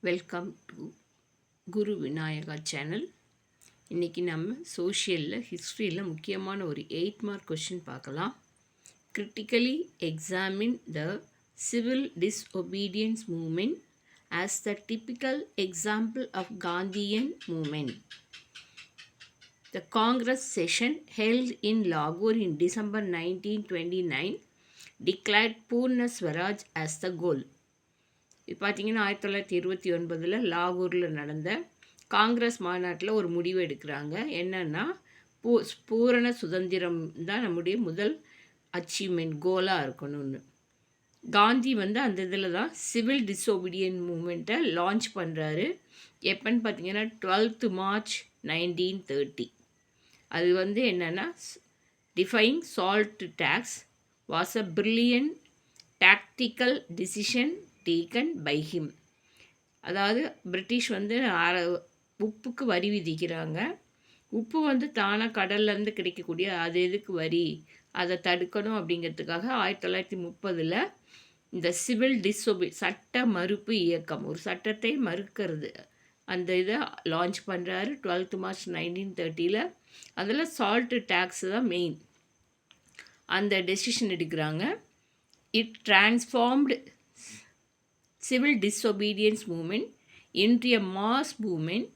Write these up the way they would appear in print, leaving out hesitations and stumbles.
Welcome to Guru Vinayaka channel. இன்றைக்கி நம்ம சோஷியலில் ஹிஸ்ட்ரியில் முக்கியமான ஒரு 8 மார்க் கொஷின் பார்க்கலாம். Critically examine the civil disobedience movement as the typical example of Gandhian movement. The Congress session held in Lahore in December 1929 declared Purna Swaraj as the goal. இது பார்த்திங்கன்னா 1929 லாகூரில் நடந்த காங்கிரஸ் மாநாட்டில் ஒரு முடிவு எடுக்கிறாங்க. என்னென்னா பூரண சுதந்திரம் தான் நம்முடைய முதல் அச்சீவ்மெண்ட் கோலாக இருக்கணும்னு. காந்தி அந்த இதில் தான் சிவில் டிஸ்ஒபீடியன்ட் மூமெண்ட்டை லான்ச் பண்ணுறாரு. எப்போன்னு பார்த்திங்கன்னா 12th March 1930. அது என்னென்னா defying salt tax was a brilliant tactical decision taken by him. அதாவது பிரிட்டிஷ் உப்புக்கு வரி விதிக்கிறாங்க. உப்பு தானாக கடல்லேருந்து கிடைக்கக்கூடிய அது எதுக்கு வரி, அதை தடுக்கணும் அப்படிங்கிறதுக்காக 1930 இந்த சிவில் சட்ட மறுப்பு இயக்கம், ஒரு சட்டத்தை மறுக்கிறது, அந்த இதை லான்ச் பண்ணுறாரு 12th March 1930. அதில் சால்ட்டு டேக்ஸ் தான் மெயின். அந்த டெசிஷன் எடுக்கிறாங்க. It transformed civil disobedience movement into a mass movement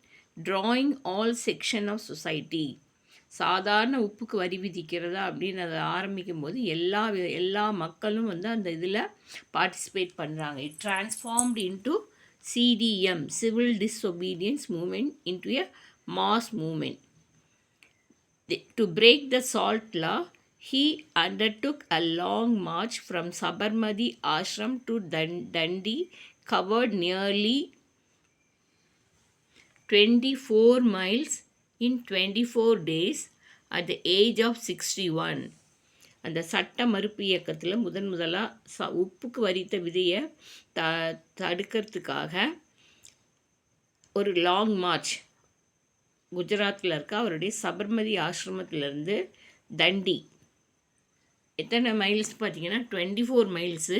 drawing all section of society. சாதாரண உப்புக்கு வரி விதிக்கிறதா அப்படின்னு அதை ஆரம்பிக்கும் போது எல்லா மக்களும் அந்த இதில் பார்ட்டிசிபேட் பண்ணுறாங்க. It transformed into CDM, civil disobedience movement into a mass movement. To break the salt law, he undertook a long march from Sabarmati Ashram to Dundee, covered nearly 24 miles in 24 days at the age of 61. அந்த சட்ட மறுப்பு இயக்கத்தில் முதலாக உப்புக்கு வரித்த விதையை தடுக்கிறதுக்காக ஒரு long March குஜராத்தில் இருக்க அவருடைய சபர்மதி ஆசிரமத்திலேருந்து தண்டி, எத்தனை மைல்ஸ் பார்த்திங்கன்னா 24 மைல்ஸு.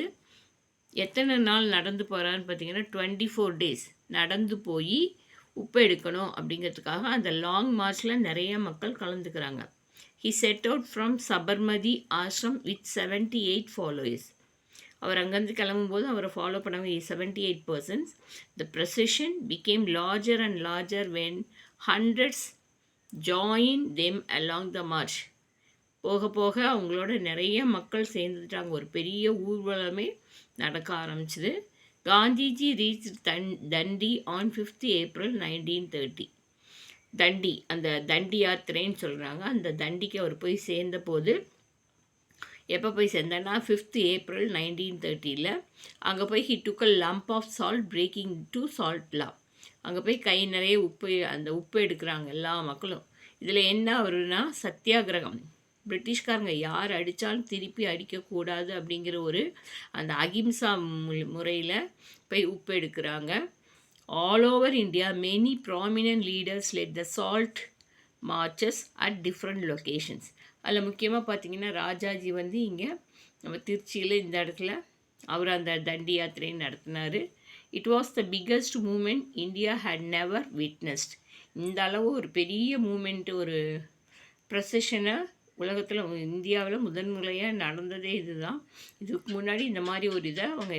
எத்தனை நாள் நடந்து போகிறான்னு பார்த்திங்கன்னா 24 days நடந்து போய் உப்பு எடுக்கணும் அப்படிங்கிறதுக்காக அந்த லாங் மார்ச்சில் நிறைய மக்கள் கலந்துக்கிறாங்க. He set out from Sabarmati Ashram with 78 followers. அவர் அங்கேருந்து கிளம்பும்போது அவரை ஃபாலோ பண்ணவங்க 78 persons. The procession became larger and larger when hundreds join them along the march. போக போக அவங்களோட நிறைய மக்கள் சேர்ந்துட்டாங்க. ஒரு பெரிய ஊர்வலமே நடக்க ஆரம்பிச்சுது. Gandhiji reach Dandi on 5th April 1930. தண்டி, அந்த தண்டி யாத்திரைன்னு சொல்கிறாங்க. அந்த தண்டிக்கு அவர் போய் சேர்ந்த போது, எப்போ போய் சேர்ந்தேன்னா 5th April 1930. அங்கே போய் he took a lump of salt breaking to salt law. அங்கே போய் கை நிறைய உப்பு எடுக்கிறாங்க எல்லா மக்களும். இதில் என்ன வருதுன்னா சத்தியாகிரகம், பிரிட்டிஷ்காரங்க யார் அடித்தாலும் திருப்பி அடிக்கக்கூடாது அப்படிங்கிற ஒரு அந்த அகிம்சா முறையில் போய் உப்பு எடுக்கிறாங்க. All over India many prominent leaders let the salt marches at different locations. அதில் முக்கியமாக பார்த்திங்கன்னா ராஜாஜி இங்கே நம்ம திருச்சியில் இந்த இடத்துல அவர் அந்த தண்டி யாத்திரையை நடத்தினார். It was the biggest movement India had never witnessed. இந்த அளவு ஒரு பெரிய மூமெண்ட்டு, ஒரு ப்ரொசஷனை உலகத்தில் இந்தியாவில் முதன்முறையாக நடந்ததே இதுதான். இதுக்கு முன்னாடி இந்த மாதிரி ஒரு இதை அவங்க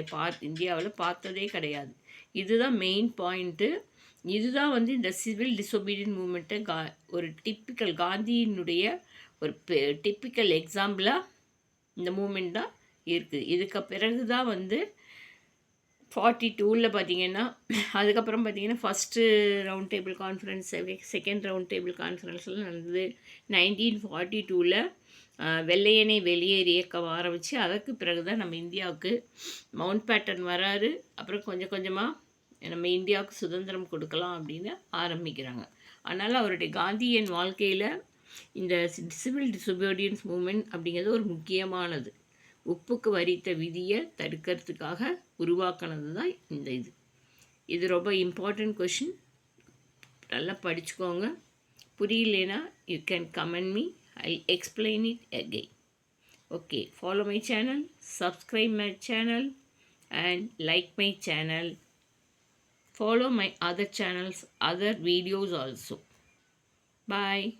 இந்தியாவில் பார்த்ததே கிடையாது. இதுதான் மெயின் பாயிண்ட்டு. இதுதான் இந்த சிவில் டிஸ்ஒபீடியன்ட் மூமெண்ட்டை ஒரு டிப்பிக்கல் காந்தியினுடைய ஒரு டிப்பிக்கல் எக்ஸாம்பிளாக இந்த மூமெண்ட் தான் இருக்குது. இதுக்கு பிறகு தான் 42 பார்த்திங்கன்னா, அதுக்கப்புறம் பார்த்திங்கன்னா first round table conference, second round table கான்ஃபரன்ஸ்லாம் நடந்தது. 1942 வெள்ளையனை வெளியேறு இயக்கம் ஆரம்பித்து அதற்கு பிறகு தான் நம்ம இந்தியாவுக்கு மவுண்ட் பேட்டன் வராரு. அப்புறம் கொஞ்சம் கொஞ்சமாக நம்ம இந்தியாவுக்கு சுதந்திரம் கொடுக்கலாம் அப்படின்னு ஆரம்பிக்கிறாங்க. அதனால் அவருடைய காந்தியன் வாழ்க்கையில் இந்த சிவில் டிஸ்ஒபீடியன்ஸ் மூமெண்ட் அப்படிங்கிறது ஒரு முக்கியமானது. உப்புக்கு வரித்த விதியை தடுக்கிறதுக்காக உருவாக்கினது தான் இந்த இது ரொம்ப இம்பார்ட்டண்ட் கொஷின். நல்லா படிச்சுக்கோங்க. புரியலனா you can comment me, I explain it again. Okay, follow my channel, subscribe my channel and like my channel. Follow my other channels, other videos also. Bye.